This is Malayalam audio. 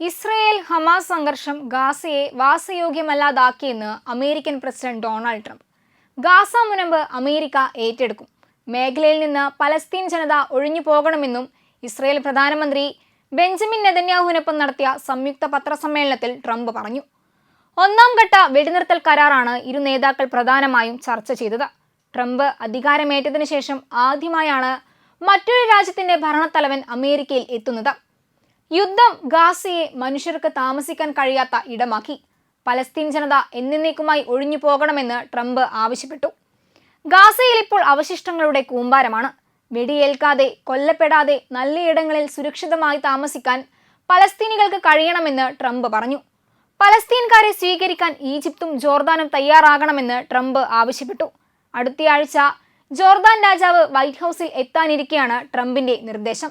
ഇസ്രയേൽ ഹമാസ് സംഘർഷം ഗാസയെ വാസയോഗ്യമല്ലാതാക്കിയെന്ന് American president Donald Trump. Gaza മുനമ്പ് അമേരിക്ക ഏറ്റെടുക്കും, മേഖലയിൽ നിന്ന് പലസ്തീൻ ജനത ഒഴിഞ്ഞു പോകണമെന്നും ഇസ്രയേൽ പ്രധാനമന്ത്രി ബെഞ്ചമിൻ നെതന്യാഹുവിനൊപ്പം നടത്തിയ സംയുക്ത പത്രസമ്മേളനത്തിൽ ട്രംപ് പറഞ്ഞു. ഒന്നാം ഘട്ട വെടിനിർത്തൽ കരാറാണ് ഇരു നേതാക്കൾ പ്രധാനമായും ചർച്ച ചെയ്തത്. ട്രംപ് അധികാരമേറ്റതിനു ശേഷം ആദ്യമായാണ് മറ്റൊരു രാജ്യത്തിന്റെ ഭരണത്തലവൻ അമേരിക്കയിൽ എത്തുന്നത്. യുദ്ധം ഗാസയെ മനുഷ്യർക്ക് താമസിക്കാൻ കഴിയാത്ത ഇടമാക്കി. പലസ്തീൻ ജനത എന്നേക്കുമായി ഒഴിഞ്ഞു പോകണമെന്ന് ട്രംപ് ആവശ്യപ്പെട്ടു. ഗാസയിൽ ഇപ്പോൾ അവശിഷ്ടങ്ങളുടെ കൂമ്പാരമാണ്. വെടിയേൽക്കാതെ, കൊല്ലപ്പെടാതെ നല്ലയിടങ്ങളിൽ സുരക്ഷിതമായി താമസിക്കാൻ പലസ്തീനികൾക്ക് കഴിയണമെന്ന് ട്രംപ് പറഞ്ഞു. പലസ്തീൻകാരെ സ്വീകരിക്കാൻ ഈജിപ്തും ജോർദാനും തയ്യാറാകണമെന്ന് ട്രംപ് ആവശ്യപ്പെട്ടു. അടുത്തയാഴ്ച ജോർദാൻ രാജാവ് വൈറ്റ് ഹൗസിൽ എത്താനിരിക്കെയാണ് ട്രംപിന്റെ നിർദ്ദേശം.